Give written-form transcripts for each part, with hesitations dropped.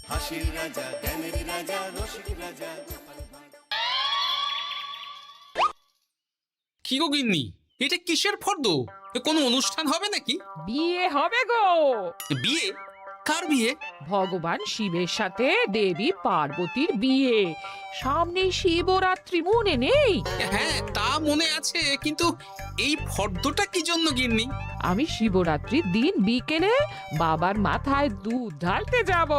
হাসির রাজা, জ্ঞানের রাজা, রসিক রাজা। কি গো গিন্নি, এটা কিসের ফর্দ? কোনো অনুষ্ঠান হবে নাকি? বিয়ে হবে গো। বিয়ে? কার বিয়ে? ভগবান শিবের সাথে দেবী পার্বতীর বিয়ে। সামনে শিবরাত্রি, মনে নেই? হ্যাঁ, তা মনে আছে, কিন্তু এই ফর্দটা কি জন্য গিন্নি? আমি শিবরাত্রির দিন বিকেলে বাবার মাথায় দুধ ঢালতে যাব,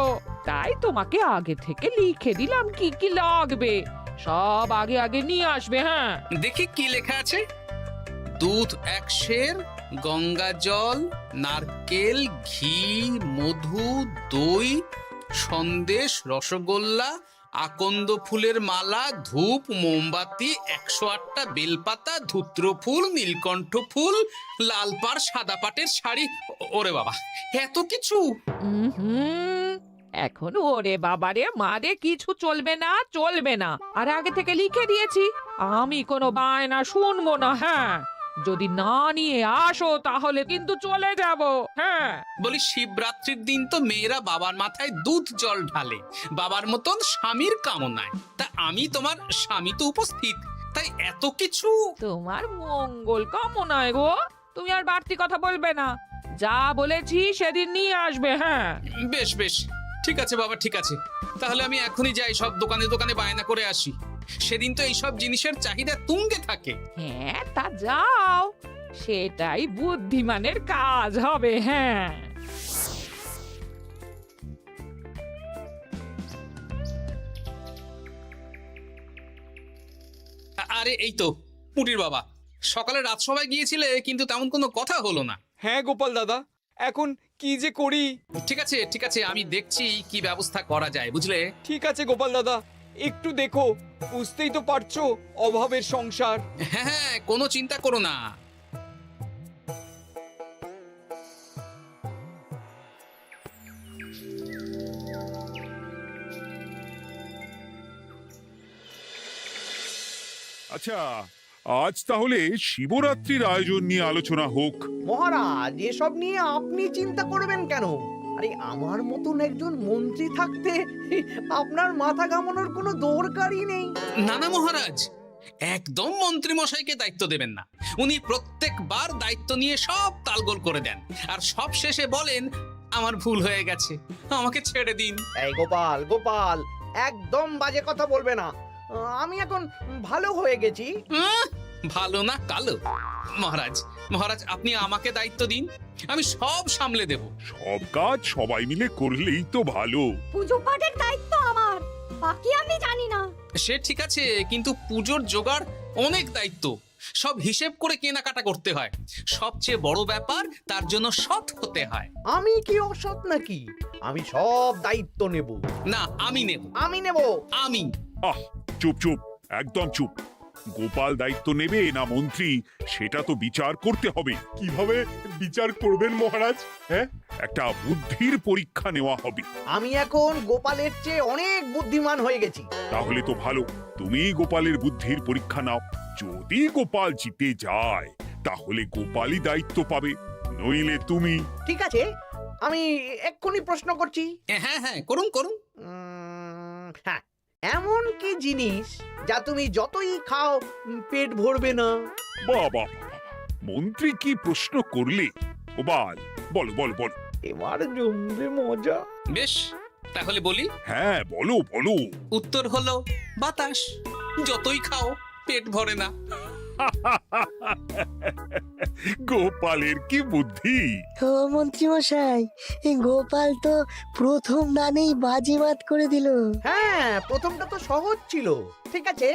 তাই তোমাকে আগে থেকে লিখে দিলাম কি কি লাগবে। সব আগে আগে নিয়ে আসবে। হ্যাঁ, দেখি কি লেখা আছে। দুধ 1 সের, গঙ্গা জল, নারকেল, ঘি, মধু, দই, সন্দেশ, রসগোল্লা, আকন্দ ফুলের মালা, ধূপ, মোমবাতি, 108টা বেলপাতা, ধূত্র ফুল, নীলকণ্ঠ ফুল, লাল পাড় সাদা পাটের শাড়ি। ওরে বাবা, এত কিছু! হুম, এখন ওরে বাবারে মারে কিছু চলবে না, চলবে না। আর আগে থেকে লিখে দিয়েছি, আমি কোনো বায়না শুনবো না। হ্যাঁ, যদি না নিয়ে আসো তাহলে কিন্তু চলে যাব। হ্যাঁ, বলি, শিবরাত্রির দিন তো মেয়েরা বাবার মাথায় দুধ জল ঢালে বাবার মতন স্বামীর কামনায়। তা আমি তোমার স্বামী তো উপস্থিত, তাই এত কিছু। তোমার মঙ্গল কামনায় গো। তুমি আর বাড়তি কথা বলবে না, যা বলেছি সেদিন নিয়ে আসবে। হ্যাঁ, বেশ বেশ, ঠিক আছে বাবা, ঠিক আছে। তাহলে আমি এখনই যাই, সব দোকানে দোকানে বায়না করে আসি। সেদিন তো এইসব জিনিসের চাহিদা তুঙ্গে থাকে। হ্যাঁ, তা যাও, সেটাই বুদ্ধিমানের কাজ হবে। হ্যাঁ, আরে এই তো পুটির বাবা, সকালে রাজসভায় গিয়েছিলে কিন্তু তেমন কোনো কথা হলো না। হ্যাঁ গোপাল দাদা, এখন কি যে করি। ঠিক আছে ঠিক আছে, আমি দেখছি কি ব্যবস্থা করা যায়, বুঝলে। ঠিক আছে গোপাল দাদা, একটু দেখো, বুঝতেই তো পারছো অভাবের সংসার। হ্যাঁ হ্যাঁ, কোনো চিন্তা করো না। আচ্ছা, আজ তাহলে শিবরাত্রির আয়োজন নিয়ে আলোচনা হোক। মহারাজ, এসব নিয়ে আপনি চিন্তা করবেন কেন? আরে আমার মতন একজন মন্ত্রী থাকতে আপনার মাথা ঘামানোর কোনো দরকারই নেই। না না মহারাজ, একদম মন্ত্রী মশাইকে দায়িত্ব দেবেন না। উনি প্রত্যেকবার দায়িত্ব নিয়ে সব তালগোল করে দেন, আর সব শেষে বলেন আমার ভুল হয়ে গেছে, আমাকে ছেড়ে দিন। এই গোপাল, গোপাল, একদম বাজে কথা বলবে না। আমি এখন ভালো হয়ে গেছি। ভালো না কালো? মহারাজ মহারাজ, আপনি আমাকে দায়িত্ব দিন, আমি সব সামলে দেব। সব কাজ সবাই মিলে করলেই তো ভালো। পুজো পাঠের দায়িত্ব আমার, বাকি আমি জানি না। সে ঠিক আছে, কিন্তু পুজোর জোগাড় অনেক দায়িত্ব, সব হিসেব করে কেনাকাটা করতে হয়। সবচেয়ে বড় ব্যাপার, তার জন্য সৎ হতে হয়। আমি কি অসৎ নাকি? আমি সব দায়িত্ব নেব। না, আমি নেব। আমি নেব। আমি। আহ, চুপ চুপ, একদম চুপ। গোপাল দায়িত্ব নেবে না মন্ত্রী, সেটা তো বিচার করতে হবে। কিভাবে বিচার করবেন মহারাজ? হ্যাঁ, একটা বুদ্ধির পরীক্ষা নেওয়া হবে। আমি এখন গোপালের চেয়ে অনেক বুদ্ধিমান হয়ে গেছি। তাহলে তো ভালো, তুমি গোপালের বুদ্ধির পরীক্ষা নাও। যদি গোপাল জিতে যায় তাহলে গোপালই দায়িত্ব পাবে, নইলে তুমি। ঠিক আছে, আমি এক্ষুনি প্রশ্ন করছি। হ্যাঁ হ্যাঁ, করুন করুন। হ্যাঁ, এমন কি জিনিস যা তুমি যতই খাও পেট ভরবে না? বাবা, মন্ত্রী কি প্রশ্ন করলে! গোপাল, বলো বলো বলো। এবার জমবে মজা। বেশ, তাহলে বলি। হ্যাঁ, বলো বলো। উত্তর হলো বাতাস। যতই খাও পেট ভরে না। গোপালের কি বুদ্ধি! ও মন্ত্রী মশাই, এই গোপাল তো প্রথম দানেই বাজিমাত করে দিল। হ্যাঁ, প্রথমটা তো সহজ ছিল। ঠিক আছে,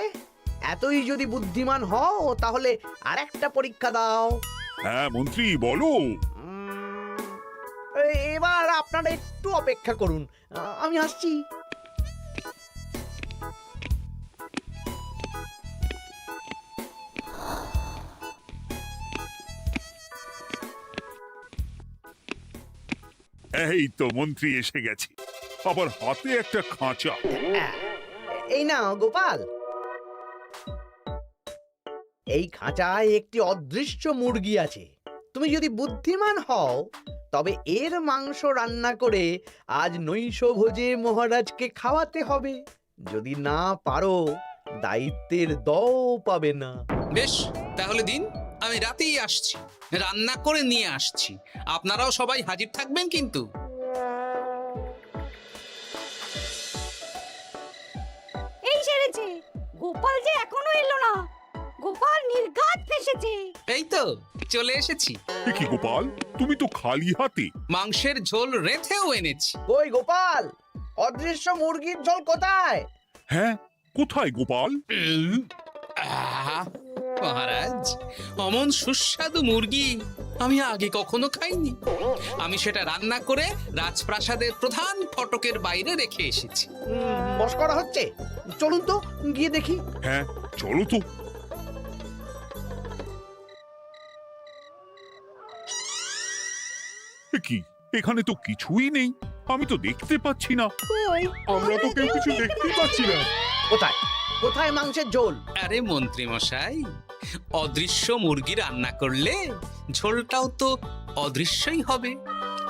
এতই যদি বুদ্ধিমান হও তাহলে আরেকটা পরীক্ষা দাও। হ্যাঁ মন্ত্রী, বলো। এবার আপনারা একটু অপেক্ষা করুন, আমি আসছি। এই তো মন্ত্রী এসে গেছে, আবার হাতে একটা খাঁচা। এই নাও গোপাল, এই খাঁচায় একটি অদৃশ্য মুরগি আছে। তুমি যদি বুদ্ধিমান হও তবে এর মাংস রান্না করে আজ নৈশ ভোজে মহারাজকে খাওয়াতে হবে। যদি না পারো দায়িত্বের দও পাবে না। বেশ, তাহলে দিন, আমি রাতেই আসছি, রান্না করে নিয়ে আসছি। আপনারাও সবাই হাজির থাকবেন কিন্তু। এই সেরেছে, গোপাল যে এখনো এলো না। গোপাল নির্ঘাত ফেসেছে। এই তো চলে এসেছি। এ কি গোপাল, তুমি তো খালি হাতে। মাংসের ঝোল রেঁধেও এনেছি। ওই গোপাল, অদৃশ্য মুরগির ঝোল কোথায়? হ্যাঁ, কোথায় গোপাল? আহ, মহারাজ, অমন সুস্বাদু মুরগি আমি আগে কখনো খাইনি। আমি সেটা রান্না করে রাজপ্রাসাদের প্রধান ফটকের বাইরে রেখে এসেছি। মস্করা হচ্ছে? চলুন তো গিয়ে দেখি। হ্যাঁ, চলো তো। এ কি, এখানে তো কিছুই নেই, আমি তো দেখতে পাচ্ছি না। আমরা তো কেউ কিছু দেখতেই পাচ্ছি না। কোথায় কোথায় মাংসের ঝোল? আরে মন্ত্রী মশাই, অদৃশ্য মুরগি রান্না করলে ঝোলটাও তো অদৃশ্যই হবে।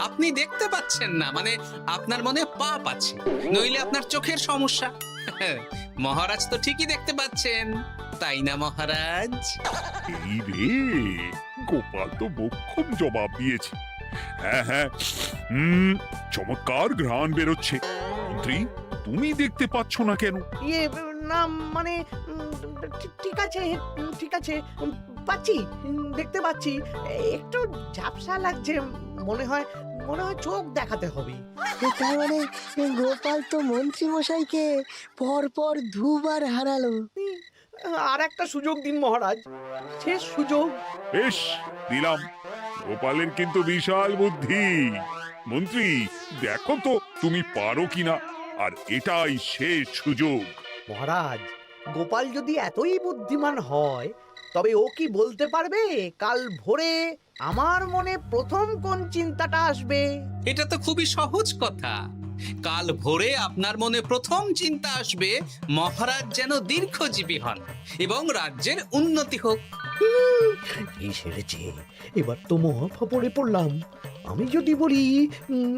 আপনি দেখতে পাচ্ছেন না, মানে আপনার মনে পাপ আছে, নইলে আপনার চোখের সমস্যা। মহারাজ তো ঠিকই দেখতে পাচ্ছেন, তাই না মহারাজ? এই রে, গোপাল তো মোক্ষম জবাব দিয়েছে। হ্যাঁ হ্যাঁ, চমৎকার ঘ্রাণ বেরোচ্ছে। মন্ত্রী, তুমি দেখতে পাচ্ছ না কেন? ইয়ে না, মানে ঠিক আছে, ঠিক আছে, পাচ্ছি, দেখতে পাচ্ছি। একটু ঝাপসা লাগছে, মনে হয় চোখ দেখাতে হবে। তার মানে গোপাল তো মন্ত্রী মশাইকে পরপর দুবার হারালো। আর একটা সুযোগ দিন মহারাজ, শেষ সুযোগ। বেশ, দিলাম। গোপালের কিন্তু বিশাল বুদ্ধি। মন্ত্রী, দেখো তো তুমি পারো কিনা, আর এটাই শেষ সুযোগ। মহারাজ, গোপাল যদি এতই বুদ্ধিমান হয়, তবে ও কি বলতে পারবে কাল ভোরে আমার মনে প্রথম কোন চিন্তাটা আসবে? এটা তো খুবই সহজ কথা। কাল ভোরে আপনার মনে প্রথম চিন্তা আসবে মহারাজ যেন দীর্ঘজীবী হন এবং রাজ্যের উন্নতি হোক। এই সেরেছে, এবার তো মহা ফাপড়ে পড়লাম। আমি যদি বলি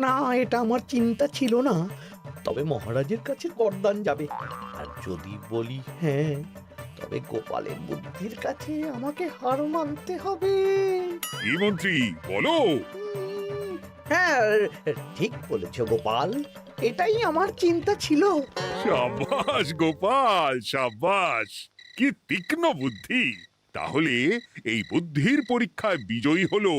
না, এটা আমার চিন্তা ছিল না, তবে মহারাজের কাছে গর্দান যাবে। আর যদি বলি হ্যাঁ, তবে গোপালের বুদ্ধির কাছে আমাকে হার মানতে হবে। কি মন্ত্রী, বলো। হ্যাঁ, ঠিক বলেছ গোপাল, এটাই আমার চিন্তা ছিল। সাবাস গোপাল, সাবাস, কি তীক্ষ্ণ বুদ্ধি। তাহলে এই বুদ্ধির পরীক্ষায় বিজয়ী হলো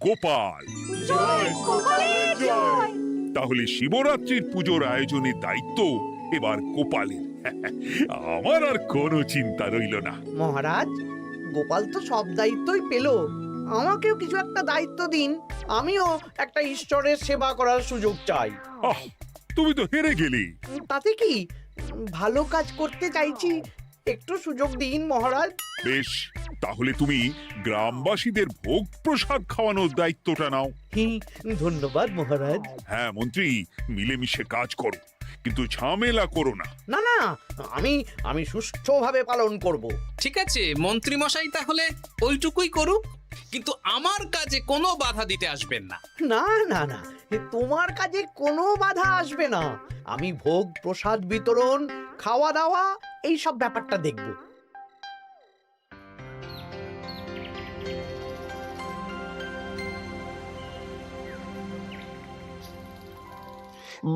গোপাল। জয় গোপালের জয়। তাহলে শিবরাত্রির পুজোর আয়োজনের দায়িত্ব এবার গোপালের। আমার আর কোনো চিন্তা রইল না। মহারাজ, গোপাল তো সব দায়িত্বই পেল, আমাকেও কিছু একটা দায়িত্ব দিন। আমিও একটা ঈশ্বরের সেবা করার সুযোগ চাই। আহ, তুমি তো হেরে গেলে। তাতে কি, ভালো কাজ করতে চাইছি, একটু সুযোগ দিন মহারাজ। বেশ, তাহলে তুমি গ্রামবাসীদের ভোগ প্রসাদ খাওয়ানোর দায়িত্বটা নাও। ধন্যবাদ মহারাজ। হ্যাঁ মন্ত্রী, মিলেমিশে কাজ করো, কিন্তু ঝামেলা করো না। না না, আমি সুষ্ঠুভাবে পালন করব। ঠিক আছে মন্ত্রী মশাই, তাহলে ওইটুকুই করুক, কিন্তু আমার কাজে কোনো বাধা দিতে আসবেন না। না না না, তোমার কাজে কোনো বাধা আসবে না। আমি ভোগ প্রসাদ বিতরণ, খাওয়া দাওয়া, এই সব ব্যাপারটা দেখব।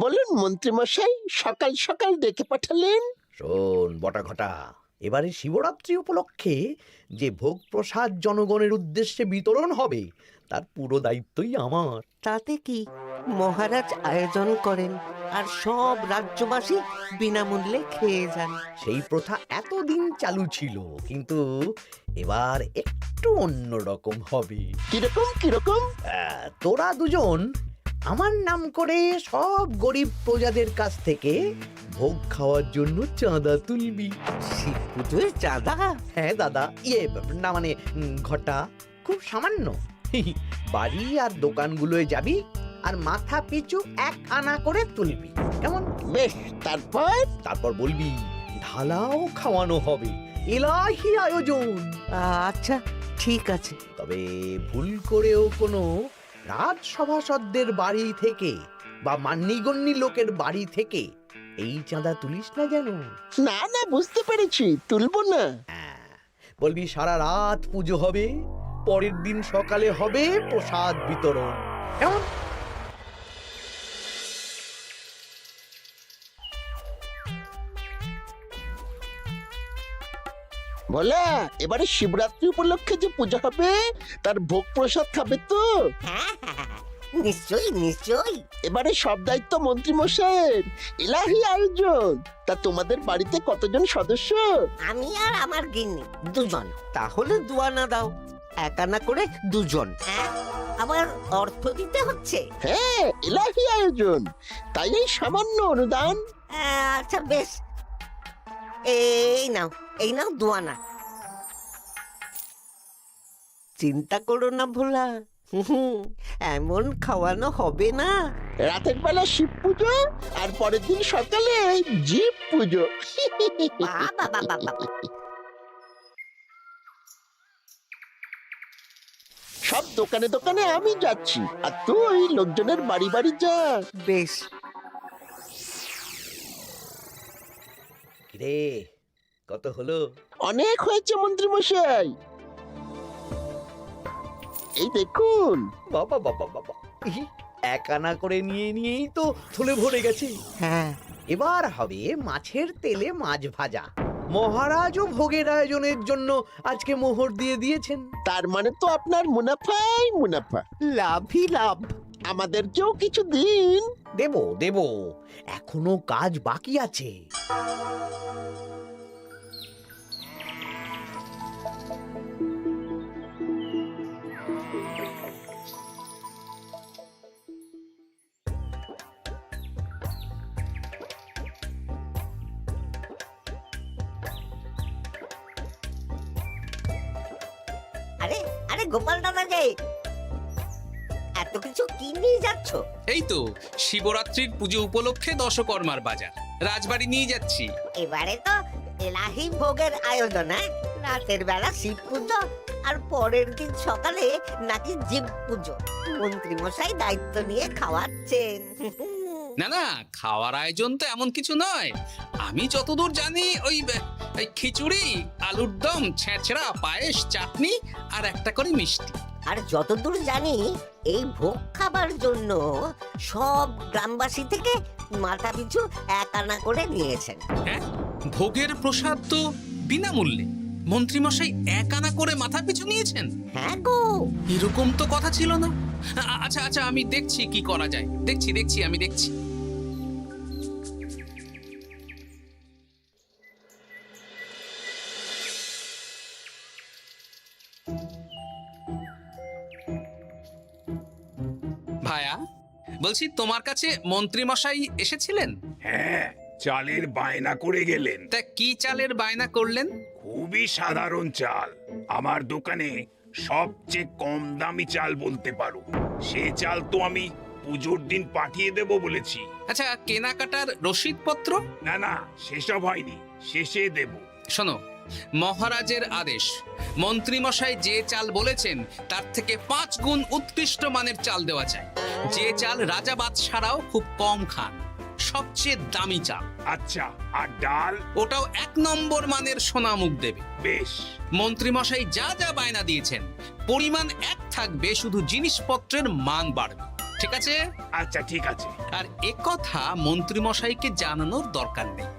বলুন মন্ত্রীমশাই, সকাল সকাল ডেকে পাঠালেন। শোন বটাঘটা, এবারে শিবরাত্রি উপলক্ষে যে ভোগ প্রসাদ জনগণের উদ্দেশ্যে বিতরণ হবে, তার পুরো দায়িত্বই আমার। তাতে কি, মহারাজ আয়োজন করেন আর সব রাজ্যবাসী বিনামূল্যে খেয়ে যান। সেই প্রথা এতদিন চালু ছিল, কিন্তু এবার একটু অন্যরকম হবে। কিরকম কিরকম? তোরা দুজন আমার নাম করে সব গরিব প্রজাদের কাছ থেকে ভোগ খাওয়ার জন্য চাঁদা তুলবি। শিব পুজোয় চাঁদা? হ্যাঁ দাদা, না মানে ঘটা, খুব সামান্য। বাড়ি আর দোকানগুলোয় যাবি আর মাথা পিছু 1 আনা করে তুলবি, কেমন? বেশ, তারপর বলবি ঢালাও খাওয়ানো হবে, এলাহি আয়োজন। আচ্ছা ঠিক আছে। তবে ভুল করেও কোনো রাজসভাসদদের বাড়ি থেকে বা মান্যিগণ্যি লোকের বাড়ি থেকে এই চাঁদা তুলিস না যেন। না না, বুঝতে পেরেছি, তুলবো না। হ্যাঁ, বলবি সারা রাত পুজো হবে, পরের দিন সকালে হবে প্রসাদ বিতরণ। কেমন? বলা, এবারে শিবরাত্রি উপলক্ষে যে পূজা হবে তার ভোগ প্রসাদ খাবে তো? হ্যাঁ হ্যাঁ, হ্যাঁ, নিশ্চয়ই নিশ্চয়ই। এবারে সব দায়িত্ব মন্ত্রী মশাইয়ের, এলাহি আয়োজন। তা তোমাদের বাড়িতে কতজন সদস্য? আমি আর আমার গিন্নি দুজন। তাহলে দুয়ানা দাও, এক আনা করে দুজন। হ্যাঁ, আবার অর্থ দিতে হচ্ছে। হ্যাঁ, এলাহি আয়োজন, তাই এই সামান্য অনুদান। আচ্ছা বেশ, এই নাও, এই নাও দুয়ানা। চিন্তা করো না ভোলা, এমন খাওয়ানো হবে না। রাতের বেলা শিব পুজো আর পরের দিন সকালে জীব পুজো। বাবা বাবা বাবা, সব দোকানে দোকানে আমি যাচ্ছি, আর তুই লোকজনের বাড়ি বাড়ি যা। বেশ। রে, কত হলো? অনেক হয়েছে মন্ত্রী মশাই, এই দেখুন। বাবা বাবা বাবা, এক আনা করে নিয়েই তো থলে ভরে গেছে। হ্যাঁ, এবার হবে মাছের তেলে মাছ ভাজা। মহারাজও ভোগের আয়োজনের জন্য আজকে মোহর দিয়ে দিয়েছেন। তার মানে তো আপনার মুনাফাই মুনাফা, লাভই লাভ। আমাদেরকেও কিছু দিন। দেব দেব, এখনো কাজ বাকি আছে। আরে আরে গোপাল দাদা যে, এত কিছু কি নিয়ে যাচ্ছ? এই তো শিবরাত্রির পুজো উপলক্ষে দশকর্মার বাজার রাজবাড়ি নিয়ে যাচ্ছি। এবারে তো এলাহি ভোগের আয়োজন। রাতের বেলা শিব পুজো আর পরের দিন সকালে নাকি জীব পুজো। মন্ত্রী মশাই দায়িত্ব নিয়ে খাওয়াচ্ছেন। না না, খাওয়ার আয়োজন তো এমন কিছু নয়। আমি যতদূর জানি ওই খিচুড়ি, আলুর দম, ছেঁচড়া, পায়েস, চাটনি আর একটা করে মিষ্টি। আর যতদূর জানি এই ভোগ খাবার জন্য সব গ্রামবাসী থেকে মাথা পিছু এক আনা করে নিয়েছেন। হ্যাঁ, ভোগের প্রসাদ তো বিনামূল্যে। মন্ত্রীমশাই এক আনা করে মাথা পিছু নিয়েছেন? হ্যাঁ গো, এরকম তো কথা ছিল না। আচ্ছা আচ্ছা, আমি দেখছি কি করা যায়। দেখছি আমি দেখছি। ভায়া, বলছি তোমার কাছে মন্ত্রীমশাই এসেছিলেন? হ্যাঁ, চালের বায়না করে গেলেন। তা কি চালের বায়না করলেন? খুবই সাধারণ চাল, আমার দোকানে সবচেয়ে কম দামি চাল বলতে পারো। সে চাল তো আমি পুজোর দিন পাঠিয়ে দেব বলেছি। আচ্ছা, কেনাকাটার রসিদপত্র? না না, সেসব হয়নি, শেষে দেব। শোনো, মহারাজের আদেশ, মন্ত্রীমশাই যে চাল বলেছেন তার থেকে 5 গুণ উৎকৃষ্ট মানের চাল দেওয়া চাই। যে চাল রাজা বাদশারাও খুব কম খান, সবচেয়ে দামি চাল। আচ্ছা, আর ডাল? ওটাও 1 নম্বর মানের সোনামুখ দেবে। বেশ। মন্ত্রীমশাই যা যা বায়না দিয়েছেন পরিমাণ এক থাকবে, শুধু জিনিসপত্রের মান বাড়বে। ঠিক আছে? আচ্ছা ঠিক আছে। আর একথা মন্ত্রীমশাইকে জানানোর দরকার নেই,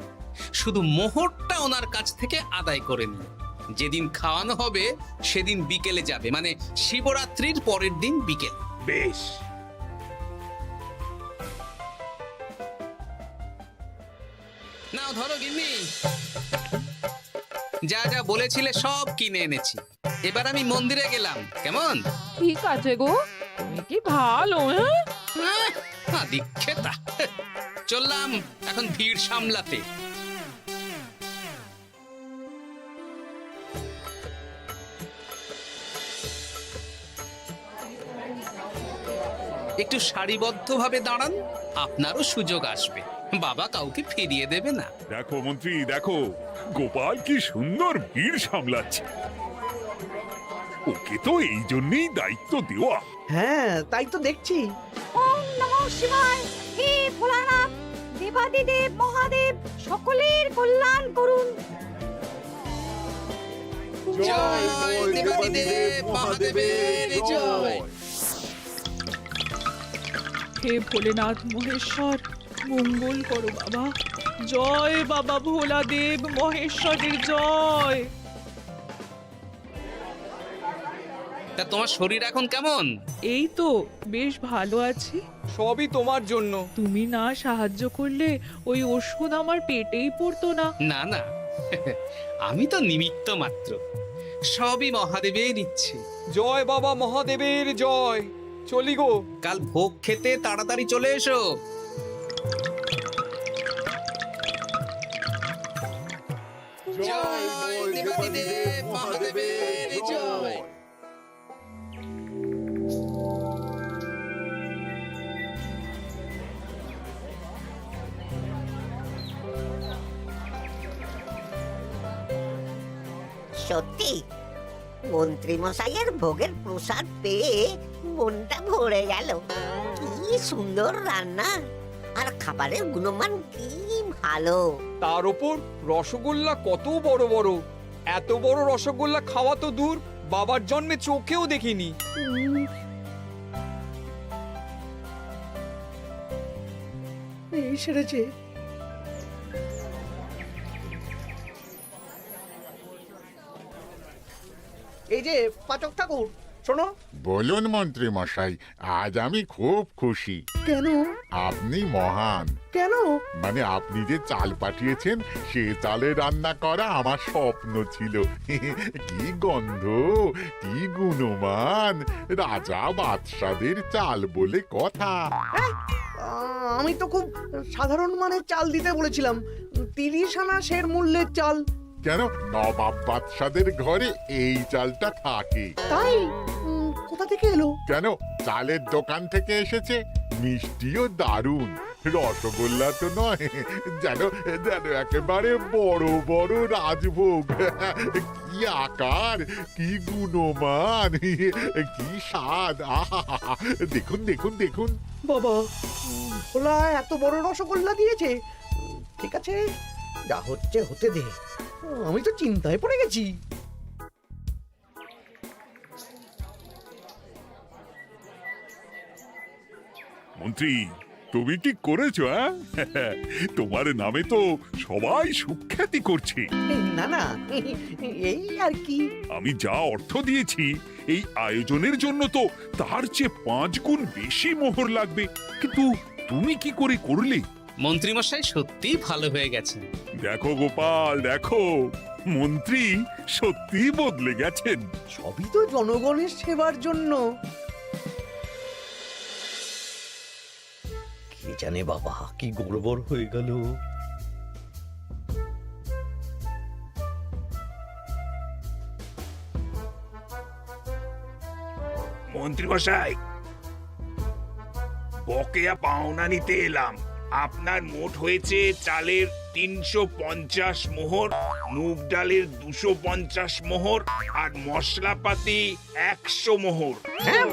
শুধু মোহরটা ওনার কাছ থেকে আদায় করে নিন। যেদিন খাওয়ানো হবে সেদিন বিকেলে যাবে, মানে শিবরাত্রির পরের দিন বিকেল। বেশ। নাও ধরো গিন্নি, যা যা বলেছিলে সব কিনে এনেছি। এবার আমি মন্দিরে গেলাম, কেমন? ঠিক আছে গো, তুমি কি ভালো। দীক্ষেতা, চললাম এখন ভিড় সামলাতে। একটু সারিবদ্ধভাবে দাঁড়ান, আপনারও সুযোগ আসবে। বাবা কাউকে ফিরিয়ে দেবে না। দেখো মন্ত্রী, দেখো গোপাল কি সুন্দর ভিড় সামলাচ্ছে। ওকে তো এই জন্যই দায়িত্ব দেওয়া। হ্যাঁ তাই তো দেখছি। ওম নমঃ শিবায়। হে ভোলানাথ, দেবাদিদেব মহাদেব সকলের কল্যাণ করুন। জয় দেবাদিদেব মহাদেবের জয়। হে ভোলেনাথ মহেশ্বর, মঙ্গল করো বাবা। জয় বাবা ভোলাদেব মহেশ্বরের জয়। তা তোমার শরীর এখন কেমন? এই তো বেশ ভালো আছি। সবই তোমার জন্য। তুমি না সাহায্য করলে ওই ওষুধ আমার পেটেই পড়তো না। না না, আমি তো নিমিত্ত মাত্র, সবই মহাদেবের ইচ্ছে। জয় বাবা মহাদেবের জয়। চলি গো। কাল ভোগ খেতে তাড়াতাড়ি চলে এসো। জয় দেবাদিদেব মহাদেবের জয়। সত্যি মন্ত্রী মশাইয়ের ভোগের প্রসাদ পেয়ে মনটা ভরে গেল। কি সুন্দর রান্না, আর খাবারের গুণমান কি ভালো। তার ওপর রসগোল্লা কত বড় বড়। এত বড় রসগোল্লা খাওয়া তো দূর, বাবার জন্মে চোখেও দেখিনি। এই সেরেছে। এই যে পাচক ঠাকুর, শোনো। বলুন মন্ত্রী মশাই, আজ আমি খুব খুশি। কেন? আপনি মহান। কেন? মানে আপনি যে চাল পাঠিয়েছেন সে চালে রান্না করা আমার স্বপ্ন ছিল। কি গন্ধ, কি গুণমান, রাজা বাদশাদের চাল বলে কথা। আমি তো খুব সাধারণ মানের চাল দিতে বলেছিলাম, 30 আনা সের মূল্যের চাল। কেন, নবাব বাদশাদের ঘরে এই চালটা থাকে। তাই? কোথা থেকে এলো? কেন, চালের দোকান থেকে এসেছে। মিষ্টিও দারুণ, রসগোল্লা তো নয়, যেন যেন একেবারে বড় বড় রাজভোগ। কি আকার, কি গুণমান, কি স্বাদ। আহা, দেখুন দেখুন দেখুন। বাবা, ভোলা এত বড় রসগোল্লা দিয়েছে। ঠিক আছে, যা হচ্ছে হতে দে। আমি তো চিন্তায় পড়ে গেছি। মন্ত্রী, তুমি কি করেছো? তোমার নামে তো সবাই সুখ্যাতি করছে। না না, এই আর কি। আমি যা অর্থ দিয়েছি এই আয়োজনের জন্য তো তার চেয়ে 5 গুণ বেশি মোহর লাগবে, কিন্তু তুমি কি করে করলে? মন্ত্রীমশাই সত্যিই ভালো হয়ে গেছেন। দেখো গোপাল, দেখো মন্ত্রী সত্যি বদলে গেছেন। সবই তো জনগণের সেবার জন্য। কে জানে বাবা, কি গড়বড় হয়ে গেল। মন্ত্রী মশাই, বকেয়া পাওনা নিতে এলাম। আপনার মোট হয়েছে চালের 350 মোহর, মুগ ডালের 250 মোহর, আর মশলাপাতি 100 মোহর। হ্যাঁ,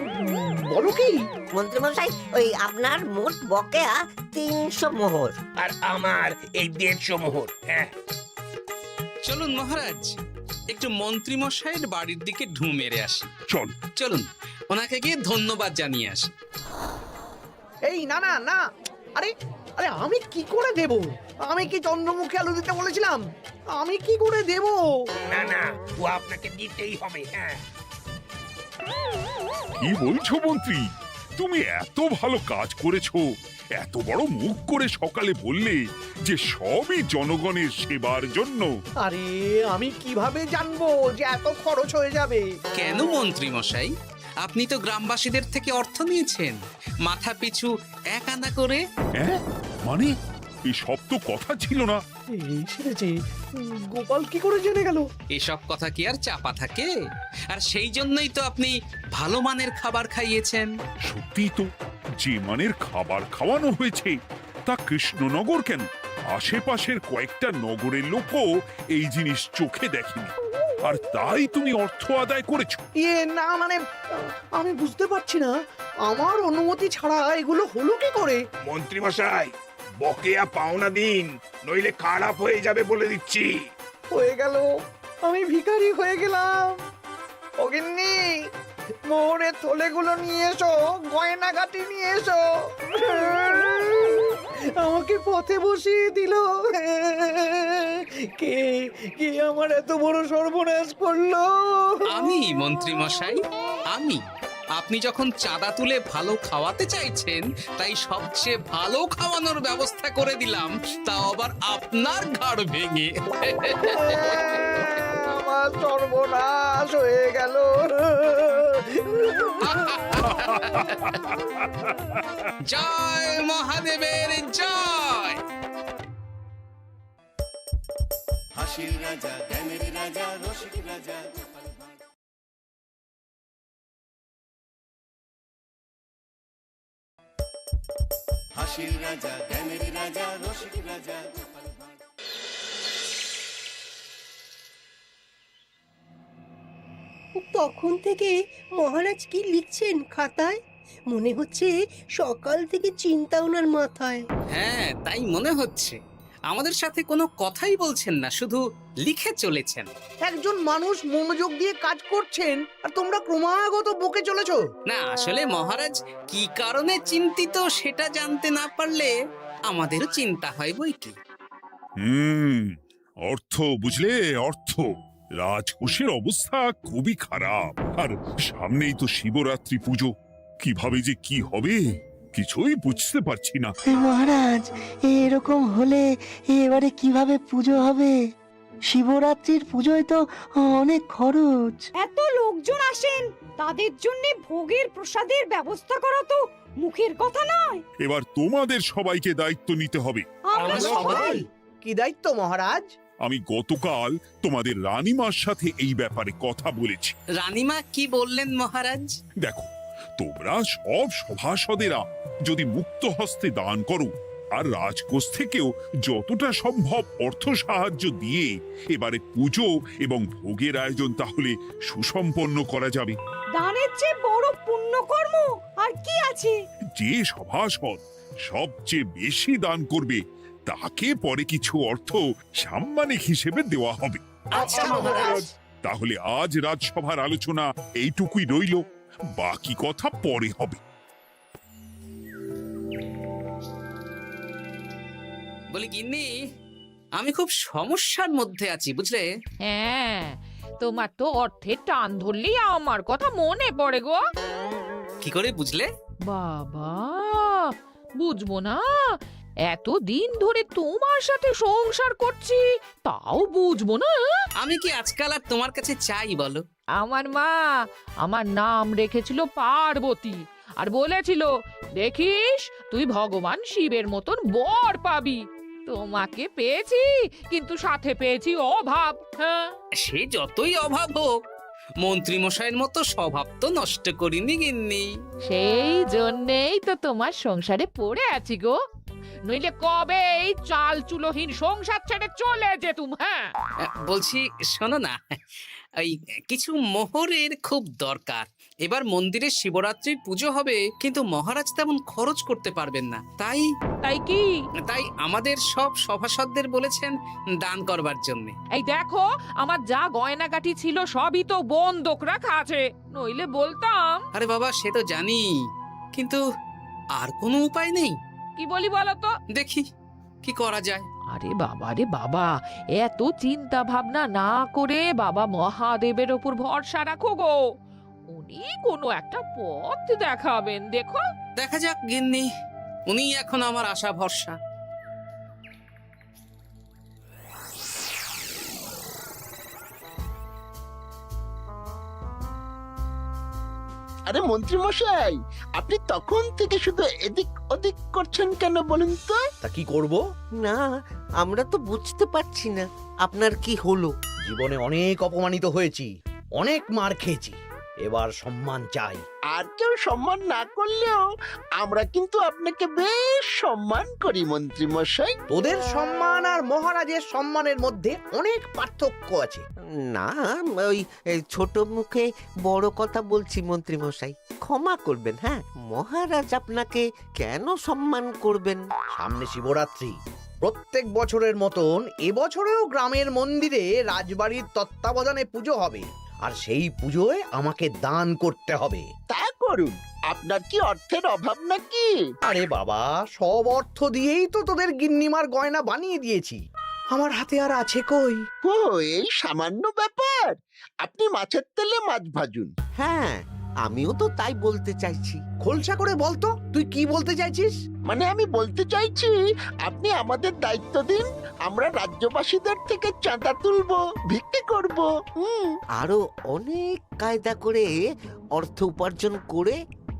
বলো কি? মন্ত্রী মশাই, ওই আপনার মোট বকেয়া 300 মোহর। আর আমার এই 150 মোহর। হ্যাঁ, চলুন মহারাজ, একটু মন্ত্রীমশাইয়ের বাড়ির দিকে ঢু মেরে আসি। চল। চলুন, ওনাকে গিয়ে ধন্যবাদ জানিয়ে আসি। এই না না না, আরে আরে আমি কি করে দেব? আমি কি চন্দ্রমুখী আলু দিতে বলেছিলাম? আমি কি করে দেব? না না, ও আপনাকে দিতেই হবে। হ্যাঁ, কি বলছো মন্ত্রী? তুমি এত ভালো কাজ করেছো, এত বড় মুখ করে সকালে বললে যে সবই জনগণের সেবার জন্য। আরে আমি কিভাবে জানবো যে এত খরচ হয়ে যাবে? কেন মন্ত্রীমশাই, আপনি তো গ্রামবাসীদের থেকে অর্থ নিয়েছেন, মাথা পিছু 1 আনা করে। হ্যাঁ, মানে এই সব তো কথা ছিল না। এই সেরেছে, গোপাল কি করে জেনে গেল? এসব কথা কি আর চাপা থাকে? আর সেই জন্যই তো আপনি ভালো মানের খাবার খাইয়েছেন। সত্যি তো, যে মানের খাবার খাওয়ানো হয়েছে তা কৃষ্ণনগর কেন, আশেপাশের কয়েকটা নগরের লোকও এই জিনিস চোখে দেখেনি। আর তাই তুমি অর্থ আদায় করেছো। না মানে আমি বুঝতে পারছি না, আমার অনুমতি ছাড়া এগুলো হলো কি করে? মন্ত্রী মশাই, বকেয়া পাওনা দিন, নইলে খারাপ হয়ে যাবে বলে দিচ্ছি। হয়ে গেল, আমি ভিখারি হয়ে গেলাম। অগিন্নি, মোহরের থলেগুলো নিয়ে এসো, গয়নাগাটি নিয়ে এসো। আমাকে পথে বসিয়ে দিল। কে কে আমার এত বড় সর্বনাশ করলো? আমি মন্ত্রী মশাই, আমি। আপনি যখন চাঁদা তুলে ভালো খাওয়াতে চাইছেন, তাই সবচেয়ে ভালো খাওয়ানোর ব্যবস্থা করে দিলাম, তাও আবার আপনার ঘাড় ভেঙে। আমার সর্বনাশ হয়ে গেল। জয় মহাদেবের জয়। হাসির রাজা, জ্ঞানের রাজা, রসিক রাজা। হাসির রাজা, জ্ঞানের রাজা, রসিক রাজা। তখন থেকে মহারাজ কি লিখছেন খাতায়? মনে হচ্ছে সকাল থেকে চিন্তা ওনার মাথায়। হ্যাঁ, তাই মনে হচ্ছে। আমাদের সাথে কোনো কথাই বলছেন না, শুধু লিখে চলেছেন। একজন মানুষ মনোযোগ দিয়ে কাজ করছেন আর তোমরা ক্রমাগত বকে চলেছো। না, আসলে মহারাজ কি কারণে চিন্তিত সেটা জানতে না পারলে আমাদেরও চিন্তা হয় বই কি। অর্থ বুঝলে, অর্থ। রাজকোষের অবস্থা খুবই খারাপ, আর সামনেই তো শিবরাত্রি পুজো। কিভাবে যে কি হবে কিছুই বুঝতে পারছি না। মহারাজ, এরকম হলে এবারে কিভাবে পুজো হবে? শিবরাত্রির পুজোয় তো অনেক খরচ। এত লোকজন আসেন, তাদের জন্য ভোগের প্রসাদের ব্যবস্থা করা তো মুখের কথা নয়। এবার তোমাদের সবাইকে দায়িত্ব নিতে হবে। আমরা সবাই? কি দায়িত্ব মহারাজ? আমি গতকাল তোমাদের রানীমার সাথে এই ব্যাপারে কথা বলেছি। রানীমা কি বললেন মহারাজ? দেখো, তোমরা সব সভাসদেরা যদি মুক্ত হস্তে দান করো, আর রাজকোষ থেকেও যতটা সম্ভব অর্থ সাহায্য দিয়ে এবারে পুজো এবং ভোগের আয়োজন তাহলে সুসম্পন্ন করা যাবে। দানের চেয়ে বড় পুণ্যকর্ম আর কি আছে? যে সভাসদ সবচেয়ে বেশি দান করবে তাকে পরে কিছু অর্থ সাম্মানিক হিসেবে দেওয়া হবে। আচ্ছা মহারাজ। তাহলে আজ রাজসভার আলোচনা এইটুকুই রইল, বাকি কথা পরে হবে। বলি গিন্নি, আমি খুব সমস্যার মধ্যে আছি বুঝলে। হ্যাঁ, তোমার তো অর্থের টান ধরলেই আমার কথা মনে পড়ে গো। কি করে বুঝলে? বাবা, বুঝবো না? এতদিন ধরে তোমার সাথে সংসার করছি, তাও বুঝবো না? আমি কি আজকাল আর তোমার কাছে চাই বলো? আমার মা আমার নাম রেখেছিল পার্বতী, আর বলেছিল দেখিস তুই ভগবান শিবের মতন বর পাবি। তোমাকে পেয়েছি, কিন্তু সাথে পেয়েছি অভাব। হ্যাঁ, সে যতই অভাব হোক, মন্ত্রী মশাইয়ের মতো স্বভাব তো নষ্ট করিনি গিন্নি। সেই জন্যেই তো তোমার সংসারে পড়ে আছি গো, নইলে কবে এই চাল চুলোহীন সংসার ছেড়ে চলে যেতুম। হ্যাঁ, বলছি শোনো না, এই কিছু মোহরের খুব দরকার। এবার মন্দিরে শিবরাত্রির পুজো হবে, কিন্তু মহারাজ তেমন খরচ করতে পারবেন না। তাই কি? তাই আমাদের সব সভাসদদের বলেছেন দান করবার জন্য। এই দেখো, আমার যা গয়নাগাটি ছিল সবই তো বন্ধক রাখা আছে, নইলে বলতাম। আরে বাবা, সে তো জানি, কিন্তু আর কোনো উপায় নেই। কি বলি বলো তো? দেখি কি করা যায়। আরে বাবা রে বাবা, এত চিন্তা ভাবনা না করে বাবা মহাদেবের ওপর ভরসা রাখো গো, উনি কোনো একটা পথ দেখাবেন। দেখো, দেখা যাক গিন্নি, উনি এখন আমার আশা ভরসা। আরে মন্ত্রী মশাই, আপনি তখন থেকে শুধু এদিক ওদিক করছেন কেন বলুন তো? তা কি করব? না, আমরা তো বুঝতে পারছি না আপনার কি হলো। জীবনে অনেক অপমানিত হয়েছি, অনেক মার খেয়েছি, এবার সম্মান চাই। আর কেউ সম্মান না করলেও আমরা কিন্তু আপনাকে বেশ সম্মান করি মন্ত্রী মশাই। তোদের সম্মান আর মহারাজের সম্মানের মধ্যে অনেক পার্থক্য আছে। না, ওই ছোট মুখে বড় কথা বলছি মন্ত্রী মশাই, ক্ষমা করবেন। হ্যাঁ, মহারাজ আপনাকে কেন সম্মান করবেন? সামনে শিবরাত্রি, প্রত্যেক বছরের মতন এবছরেও গ্রামের মন্দিরে রাজবাড়ির তত্ত্বাবধানে পুজো হবে, আর সেই পুজোয় আমাকে দান করতে হবে। তা করুন, আপনার কি অর্থের অভাব নাকি? আরে বাবা, সব অর্থ দিয়েই তো তোদের গিন্নিমার গয়না বানিয়ে দিয়েছি, আমার হাতে আর আছে কই? ও, এই সামান্য ব্যাপার। আপনি মাছের তেলে মাছ ভাজুন। হ্যাঁ, আমিও তো তাই বলতে চাইছি। খোলসা করে বলতো তুই কি বলতে চাইছিস? মানে আমি বলতে চাইছি, আপনি আমাদের দায়িত্ব দিন, আমরা রাজ্যবাসীদের থেকে চাঁদা তুলবো, ভিক্ষে করব। আরো অনেক কায়দা করে অর্থ উপার্জন করে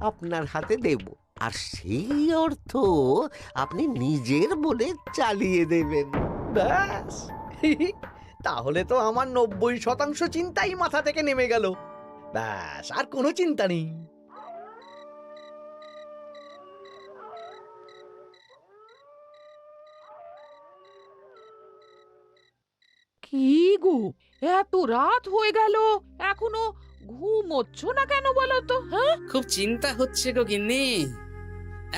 আপনার হাতে দেব, আর সেই অর্থ আপনি নিজের বলে চালিয়ে দেবেন। ব্যাস, তাহলে তো আমার 90% চিন্তাই মাথা থেকে নেমে গেল। ব্যাস, আর কোনো চিন্তা নেই। কি গো, এত রাত হয়ে গেল, এখনো ঘুমোচ্ছ না কেন বলো তো? হ্যাঁ, খুব চিন্তা হচ্ছে গো গিন্নি,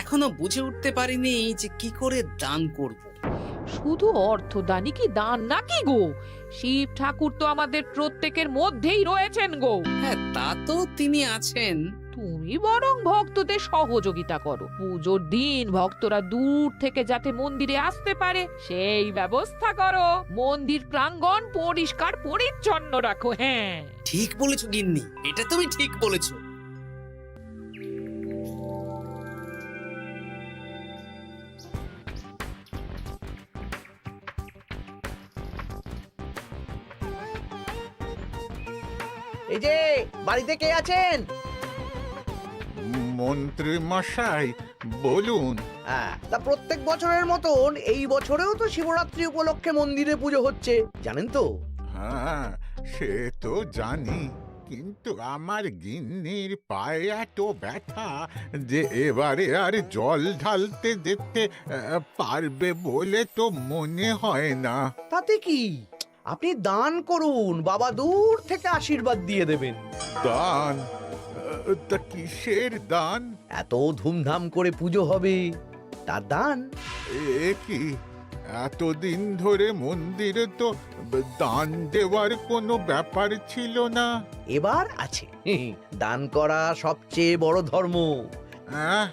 এখনো বুঝে উঠতে পারিনি যে কি করে দান করব। শুধু অর্থদানই কি দান নাকি গো? শিব ঠাকুর তো আমাদের প্রত্যেকের মধ্যেই রয়েছেন গো। হ্যাঁ, তা তো তিনি আছেন। তুমি বরং ভক্তদের সহযোগিতা করো, পুজোর দিন ভক্তরা দূর থেকে যাতে মন্দিরে আসতে পারে সেই ব্যবস্থা করো, মন্দির প্রাঙ্গণ পরিষ্কার পরিচ্ছন্ন রাখো। হ্যাঁ, ঠিক বলেছো গিন্নি, এটা তুমি ঠিক বলেছো। এই যে, বাড়িতে কে আছেন? মন্ত্রী মশাই বলুন। হ্যাঁ, তা প্রত্যেক বছরের মতন এই বছরেও তো শিবরাত্রি উপলক্ষে মন্দিরে পুজো হচ্ছে, জানেন তো? হ্যাঁ, সে তো জানি, কিন্তু আমার গিন্নির পায়ে এত ব্যথা যে এবারে আর জল ঢালতে যেতে পারবে বলে তো মনে হয় না। তাতে কি, আপনি দান করুন, বাবা দূর থেকে আশীর্বাদ দিয়ে দেবেন। দান? তা কিসের দান? এত ধুমধাম করে পুজো হবে, তার দান। এ কি, এতদিন ধরে মন্দিরে তো দান দেওয়ার কোনো ব্যাপার ছিল না। এবার আছে, দান করা সবচেয়ে বড় ধর্ম। হ্যাঁ,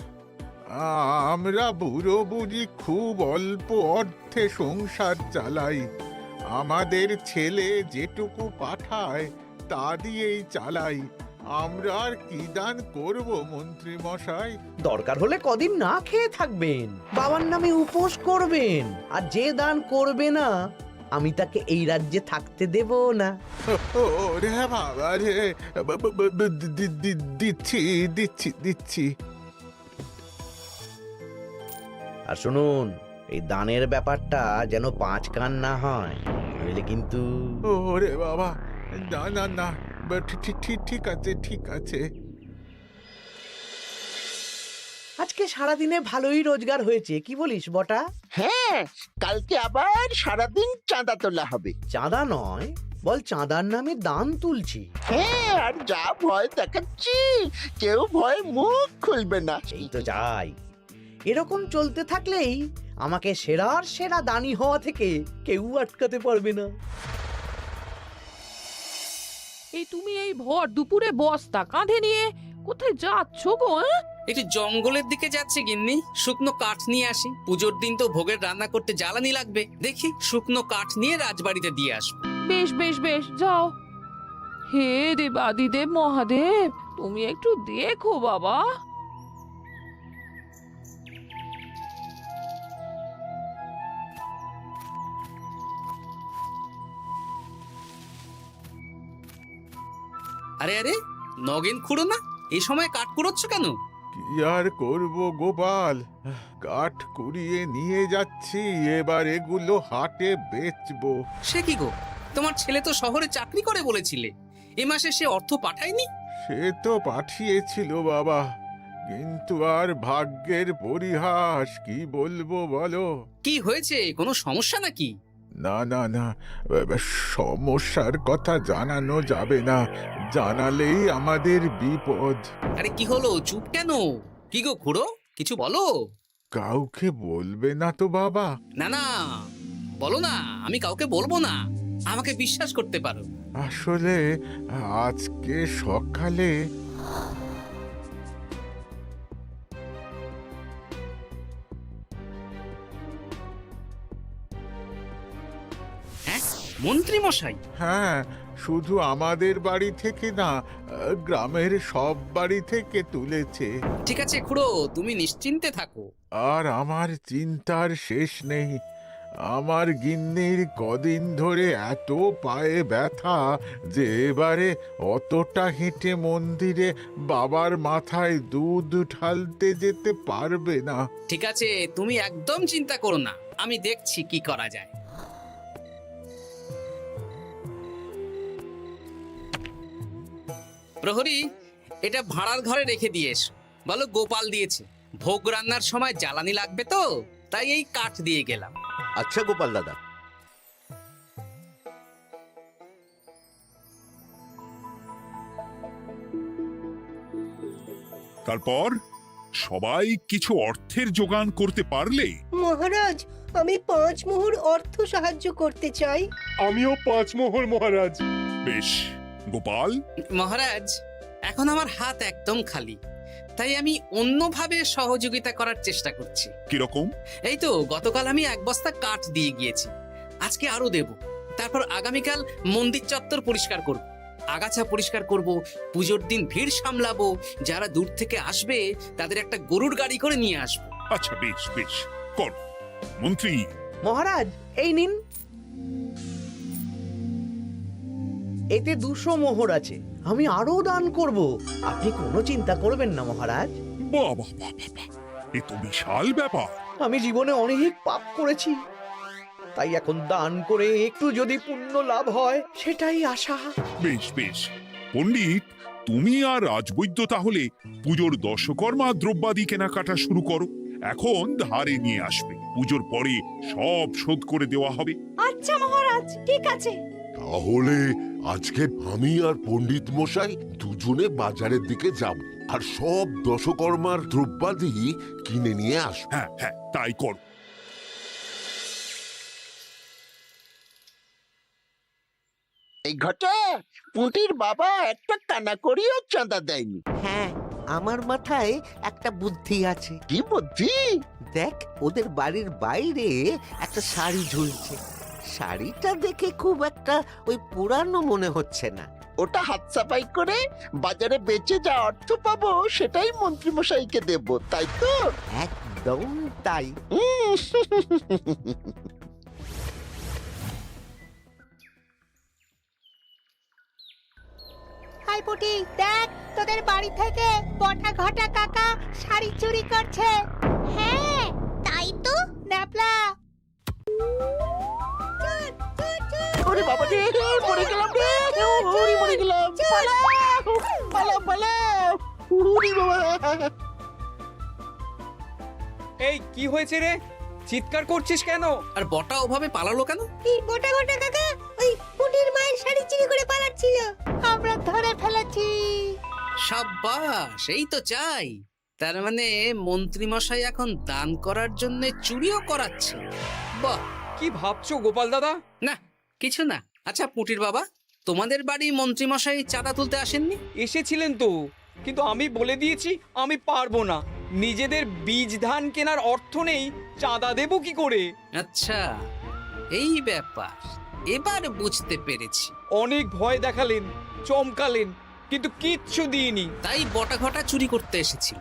আমরা বুড়ো বুড়ি খুব অল্প অর্থে সংসার চালাই, আমাদের ছেলে যেটুকু পাঠায় তা দিয়েই চালাই, আমরা আর কি দান করব মন্ত্রী মশাই? দরকার হলে কদিন না খেয়ে থাকবেন, বাবার নামে উপোস করবেন, আর যে দান করবে না আমি তাকে এই রাজ্যে থাকতে দেব না। ওরে বাবা রে, দিচ্ছি দিচ্ছি দিচ্ছি। আর শুনুন, এই দানের ব্যাপারটা যেন 5 কান না হয়, নইলে কিন্তু। ওরে বাবা, না না না, ঠিক আছে ঠিক আছে। আজকে সারাদিনে ভালোই রোজগার হয়েছে, কি বলিস বটা? হ্যাঁ, কালকে আবার সারাদিন চাঁদা তোলা হবে। চাঁদা নয়, বল চাঁদার নামে দান তুলছি। হ্যাঁ, আর যা ভয় দেখাচ্ছি, কেউ ভয় মুখ খুলবে না। সেই তো চাই, এরকম চলতে থাকলেই আমাকে সেরার সেরা দানি হওয়া থেকে কেউ আটকাতে পারবে না। এই তুমি এই ভর দুপুরে বস্তা কাঁধে নিয়ে কোথায় যাচ্ছ গো? একটু জঙ্গলের দিকে যাচ্ছে গিন্নি, শুকনো কাঠ নিয়ে আসি, পুজোর দিন তো ভোগের রান্না করতে জ্বালানি লাগবে, দেখি শুকনো কাঠ নিয়ে রাজবাড়িতে দিয়ে আসবো। বেশ বেশ বেশ, যাও। হে দেবাদিদেব মহাদেব, তুমি একটু দেখো বাবা। আরে আরে, নগেন খুঁড়ো না, এই সময় কাঠ কুড়োচ্ছ কেন? কি আর করব গোপাল, কাঠ কুড়িয়ে নিয়ে যাচ্ছি, এবার এগুলো হাটে বেচবো। সে কি গো, তোমার ছেলে তো শহরে চাকরি করে বলেছিলে, এ মাসে সে অর্থ পাঠায়নি? সে তো পাঠিয়েছিল বাবা, কিন্তু আর ভাগ্যের পরিহাস, কি বলবো বলো। কি হয়েছে, কোনো সমস্যা নাকি? না না না, সমস্যার কথা জানানো যাবে না, জানালেই আমাদের বিপদ। আরে কি হলো, চুপ কেন? কি গো খুড়ো, কিছু বলো। কাউকে বলবে না তো বাবা? না না, বলো না, আমি কাউকে বলবো না, আমাকে বিশ্বাস করতে পারো। আসলে আজকে সকালে হ্যাঁ, মন্ত্রী মশাই? হ্যাঁ, শুধু আমাদের বাড়ি থেকে না, গ্রামের সব বাড়ি থেকে তুলেছে। ঠিক আছে খুড়ো, তুমি নিশ্চিন্তে থাকো। আর আমার চিন্তার শেষ নেই। আমার গিন্নির কদিন ধরে এত পায়ে ব্যথা যে এবারে অতটা হেঁটে মন্দিরে বাবার মাথায় দুধ ঢালতে যেতে পারবে না। ঠিক আছে, তুমি একদম চিন্তা করো না, আমি দেখছি কি করা যায়। প্রহরী, এটা ভাড়ার ঘরে রেখে দিয়ে এসো। বলো গোপাল দিয়েছে, ভোগ রান্নার সময় জ্বালানি লাগবে তো, তাই এই কাঠ দিয়ে গেলাম। আচ্ছা গোপাল দাদা। তারপর সবাই কিছু অর্থের যোগান করতে পারলে? মহারাজ, আমি 5 মোহর অর্থ সাহায্য করতে চাই। আমিও 5 মোহর মহারাজ। বেশ, গোপাল? মহারাজ, এখন আমার হাত একদম খালি, তাই আমি অন্যভাবে সহযোগিতা করার চেষ্টা করছি। কিরকম? এই তো গতকাল আমি 1 বস্তা কাঠ দিয়ে গিয়েছি, আজকে আরো দেব। তারপর আগামীকাল মন্দির চত্বর পরিষ্কার করব, আগাছা পরিষ্কার করব, পুজোর দিন ভিড় সামলাবো, যারা দূর থেকে আসবে তাদের একটা গরুর গাড়ি করে নিয়ে আসবো। আচ্ছা, বেশ বেশ, কর। মন্ত্রী? মহারাজ, এই নিন, এতে 200 মোহর আছে। আমি আরো দান করব, আপনি কোনো চিন্তা করবেন না মহারাজ। বাহ বাহ বাহ বাহ বাহ, এ তো বিশাল ব্যাপার। আমি জীবনে অনেক পাপ করেছি, তাই এখন দান করে একটু যদি পুণ্য লাভ হয় সেটাই আশা। বেশ বেশ, পণ্ডিত, তুমি আর রাজবৈদ্য তাহলে পুজোর দশকর্মা দ্রব্যাদি কেনাকাটা শুরু করো। এখন ধারে নিয়ে আসবে, পুজোর পরে সব শোধ করে দেওয়া হবে। আচ্ছা মহারাজ, ঠিক আছে। তাহলে আজকে আমি আর পণ্ডিত মশাই দুজনে বাজারের দিকে যাব, আর সব দশকর্মার দ্রব্যাদি কিনে নিয়ে আসব। হ্যাঁ হ্যাঁ, তাই কর। এই ঘটা পুঁটির বাবা একটা কানাকড়িও চাঁদা দেয়নি। হ্যাঁ, আমার মাথায় একটা বুদ্ধি আছে। কি বুদ্ধি? দেখ, ওদের বাড়ির বাইরে একটা শাড়ি ঝুলছে, শাড়িটা দেখে খুব একটা ওই পুরানো মনে হচ্ছে না। ওটা হাত সাফাই করে বাজারে বেচে যা অর্থ পাবো সেটাই মন্ত্রী মশাইকে দেব, তাই তো? একদম তাই। হাই পুটি, দেখ তোদের বাড়ি থেকে বটা ঘটা কাকা শাড়ি চুরি করছে। হ্যাঁ, তাই তো। ন্যাপলা, ওরে বাবা রে, মরে গেলাম রে, ওরে মরে গেলাম। পালাও পালাও পালাও, উড়ি বাবা। এই কি হয়েছে রে, চিৎকার করছিস কেন? আর বটা ওভাবে পালালো কেন? এই বটা ঘটা কাকা ওই পুটির মায়ের শাড়ি চুরি করে পালাচ্ছিল, আমরা ধরে ফেলেছি। সাব্বাস, এই তো চাই। তার মানে মন্ত্রী মশাই এখন দান করার জন্য চুরিও করাচ্ছে। বাহ! কি ভাবছো গোপাল দাদা? না, কিছু না। আচ্ছা পুটির বাবা, তোমাদের বাড়ি মন্ত্রী মশাই চাঁদা তুলতে আসেননি? এসেছিলেন তো, কিন্তু আমি বলে দিয়েছি আমি পারবো না। নিজেদের বীজ ধান কেনার অর্থ নেই, চাঁদা দেবো কি করে? আচ্ছা, এই ব্যাপার, এবার বুঝতে পেরেছি। অনেক ভয় দেখালেন, চমকালেন, কিন্তু কিচ্ছু দিইনি। তাই বটা ঘটা চুরি করতে এসেছিল,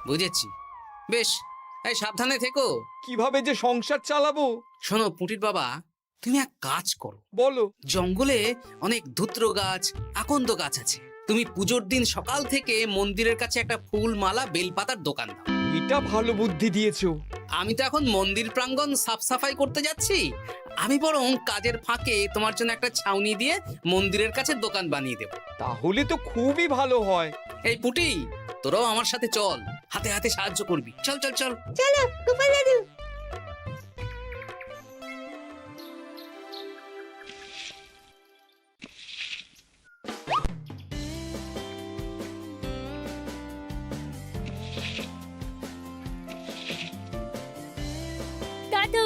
বুঝেছি। বেশ, এই সাবধানে থেকো। কিভাবে যে সংসার চালাবো? শোনো পুটির বাবা, তুমি এক কাজ করো। বলো। জঙ্গলে অনেক ধুত্র গাছ, আকন্দ গাছ আছে। তুমি পুজোর দিন সকাল থেকে মন্দিরের কাছে একটা ফুল মালা বেলপাতার দোকান দাও। এটা ভালো বুদ্ধি দিয়েছো। আমি তো এখন মন্দির প্রাঙ্গণ সাফ সাফাই করতে যাচ্ছি, আমি বরং কাজের ফাঁকে তোমার জন্য একটা ছাউনি দিয়ে মন্দিরের কাছে দোকান বানিয়ে দেব। তাহলে তো খুবই ভালো হয়। এই পুটি, তোরাও আমার সাথে চল, হাতে হাতে সাহায্য করবি। চল চল চল। চলো গোপাল দাদু। দাদু,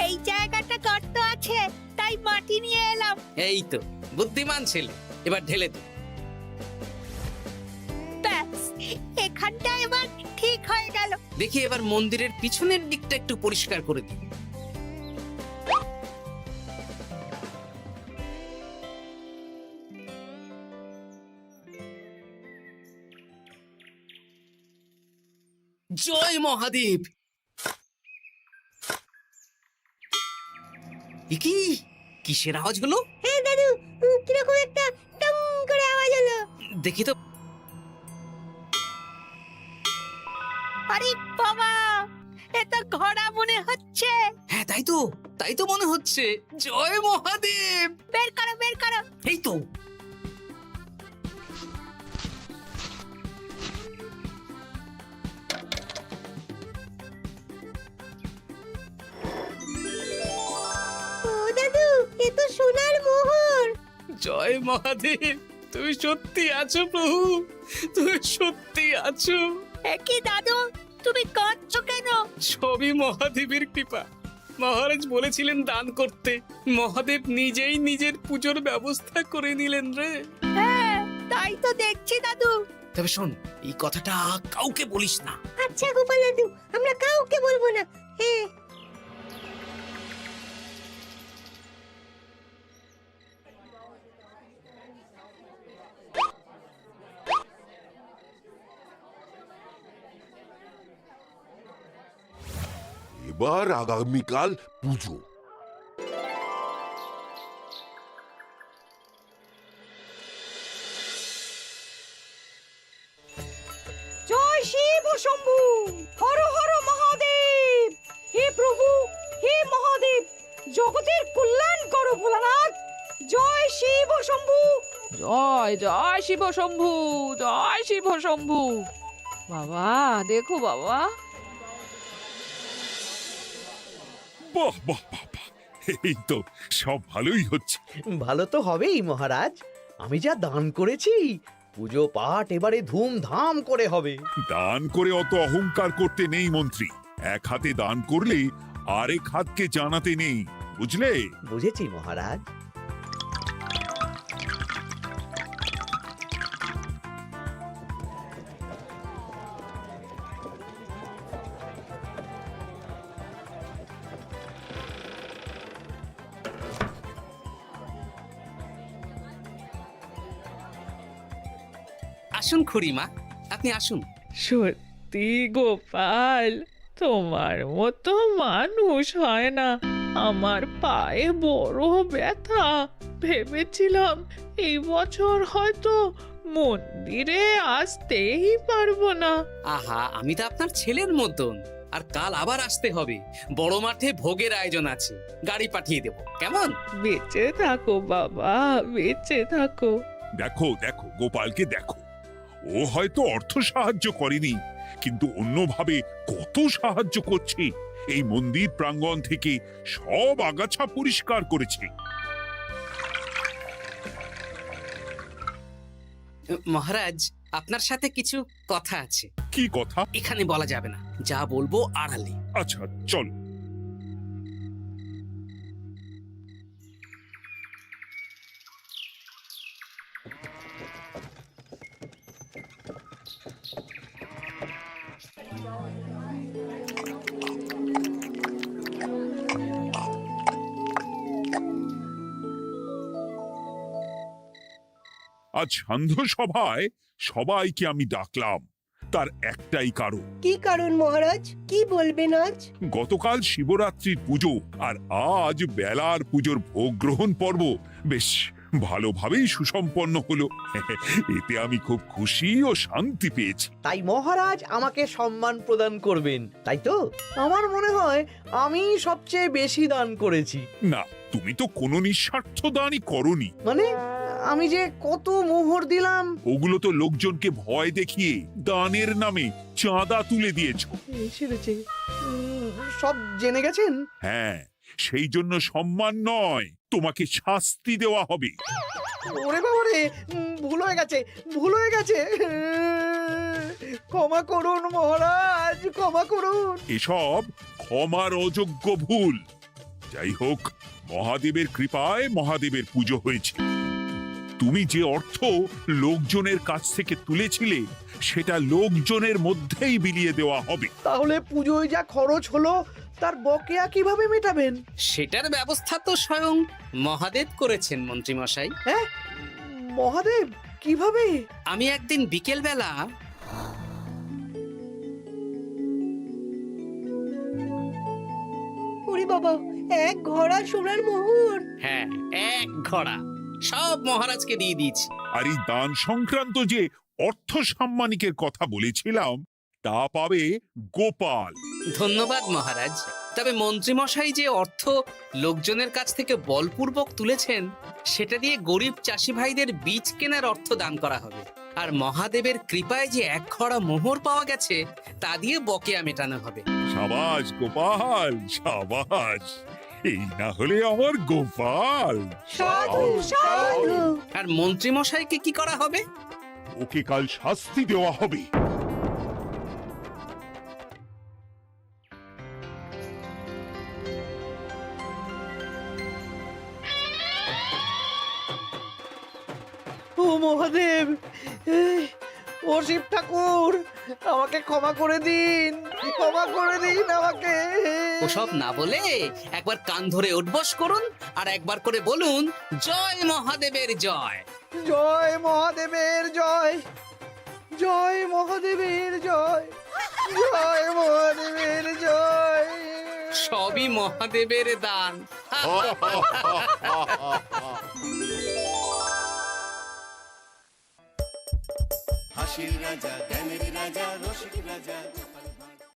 এই জায়গাটা গর্ত আছে, তাই মাটি নিয়ে এলাম। এই তো বুদ্ধিমান ছেলে, এবার ঢেলে দে। ব্যাস, এখানটা এবার ঠিক হয়ে গেল। দেখি এবার মন্দিরের পিছনের দিকটা একটু পরিষ্কার করে দিই। জয় মহাদেব। কি কিসের আওয়াজ হলো? হ্যাঁ দাদু, কিরকম একটা টং করে আওয়াজ হলো। দেখি তো। আরে বাবা, এটা ঘোড়া মনে হচ্ছে। হ্যাঁ তাই তো মনে হচ্ছে। জয় মহাদেব। বের করো বের করো। এই তো। ও দাদু, এ তো সোনার মোহর। জয় মহাদেব, তুমি সত্যি আছো প্রভু, তুমি সত্যি আছো। একই দাদু, তুমি কাঁদছো কেন? সবই মহাদেবের কৃপা। মহারাজ বলেছিলেন দান করতে, মহাদেব নিজেই নিজের পুজোর ব্যবস্থা করে নিলেন রে। হ্যাঁ, তাই তো দেখছি দাদু। তবে শোন, এই কথাটা কাউকে বলিস না। আচ্ছা গোপাল দাদু, আমরা কাউকে বলবো না। হ্যাঁ। এবার আগামীকাল পুজো। জয় শিব শম্ভু, হর হর মহাদেব। হে প্রভু, হে মহাদেব, জগতের কল্যাণ করো ভোলানাথ। জয় শিব শম্ভু। জয় জয় শিব শম্ভু, জয় শিব শম্ভু। বাবা দেখো বাবা। বাহ বাহ বাহ বাহ, এই তো সব ভালোই হচ্ছে। ভালো তো হবেই মহারাজ। আমি যা দান করেছি, পুজো পাঠ এবারে ধুমধাম করে হবে। দান করে অত অহংকার করতে নেই মন্ত্রী। এক হাতে দান করলে আরেক হাতকে জানাতে নেই, বুঝলে? বুঝেছি মহারাজ। আসুন খুড়িমা, আপনি আসুন। সত্যি গোপাল, তোমার মতো মানুষ হয় না। আমার পায়ে বড় ব্যথা। ভেবেছিলাম এই বছর হয়তো মন্দিরে আসতেই পারবো না। আহা, আমি তো আপনার ছেলের মতন। আর কাল আবার আসতে হবে, বড় মাঠে ভোগের আয়োজন আছে, গাড়ি পাঠিয়ে দেব, কেমন? বেঁচে থাকো বাবা, বেঁচে থাকো। দেখো দেখো গোপালকে দেখো, ও হয়তো অর্থ সাহায্য করেনি, কিন্তু অন্যভাবে কত সাহায্য করছে। এই মন্দির প্রাঙ্গণ থেকে সব আগাছা পরিষ্কার করেছে। মহারাজ, আপনার সাথে কিছু কথা আছে। কি কথা? এখানে বলা যাবে না, যা বলবো আড়ালে। আচ্ছা চল। আজ সান্ধ্য সভায় সবাইকে আমি ডাকলাম, তার একটাই কারণ। কি কারণ মহারাজ? কি বলবেন আজ? গতকাল শিবরাত্রির পুজো, আর আজ বেলার পুজোর ভোগ গ্রহণ পর্ব। বেশ ভালোভাবেই সুসম্পন্ন হলো। এতে আমি খুব খুশি ও শান্তি পেয়েছি। তাই মহারাজ আমাকে সম্মান প্রদান করবেন, তাই তো? আমার মনে হয় আমি সবচেয়ে বেশি দান করেছি। না, তুমি তো কোনো নিঃস্বার্থ দানই করনি। মানে আমি যে কত মোহর দিলাম। ওগুলো তো লোকজনকে ভয় দেখিয়ে দানের নামে চাঁদা তুলে দিয়েছো। সেরেছে, সব জেনে গেছেন। হ্যাঁ, সেই জন্য সম্মান নয়, তোমাকে শাস্তি দেওয়া হবে। ওরে বাবা রে, ভুল হয়ে গেছে, ভুল হয়ে গেছে। ক্ষমা করুন মহারাজ, ক্ষমা করুন। এসব ক্ষমার অযোগ্য ভুল। যাই হোক, মহাদেবের কৃপায় মহাদেবের পুজো হয়েছে। তুমি যে অর্থ লোকজনের কাছ থেকে তুলেছিলে সেটা লোকজনের মধ্যেই বিলিয়ে দেওয়া হবে। তাহলে পুজোয় যা খরচ হলো তার বকেয়া কিভাবে মেটাবেন? সেটার ব্যবস্থা তো স্বয়ং মহাদেব করেছেন মন্ত্রীমশাই। হ্যাঁ, মহাদেব কিভাবে? আমি একদিন বিকেল বেলা ওরে বাবা, এক ঘোড়া সোনার মোহর। হ্যাঁ, এক ঘোড়া সব মহারাজকে দিয়ে দিয়েছি। আর এই দান সংক্রান্ত যে অর্থ সাম্মানিকের কথা বলেছিলাম তা পাবে গোপাল। ধন্যবাদ মহারাজ। তবে মন্ত্রীমশাই যে অর্থ লোকজনের কাছ থেকে বলপূর্বক তুলেছেন সেটা দিয়ে গরিব চাষি ভাইদের বীজ কেনার অর্থ দান করা হবে। আর মহাদেবের কৃপায় যে এক ঘড়া মোহর পাওয়া গেছে তা দিয়ে বকেয়া মেটানো হবে। সাবাস গোপাল, সাবাস। এই না হলে আমার গোপাল। সাধু সাধু। আর মন্ত্রীমশাইকে কি করা হবে? ওকে কাল শাস্তি দেওয়া হবে। ও মহাদেব, ও শিব ঠাকুর, আমাকে ক্ষমা করে দিন, ক্ষমা করে দিন আমাকে। ওসব না বলে একবার কান ধরে উঠবস করুন আর একবার করে বলুন, জয় মহাদেবের জয়। জয় মহাদেবের জয়, জয় মহাদেবের জয়, জয় মহাদেবের জয়। সবই মহাদেবের দান। হাসির রাজা জ্ঞানের রাজা রসিক রাজা।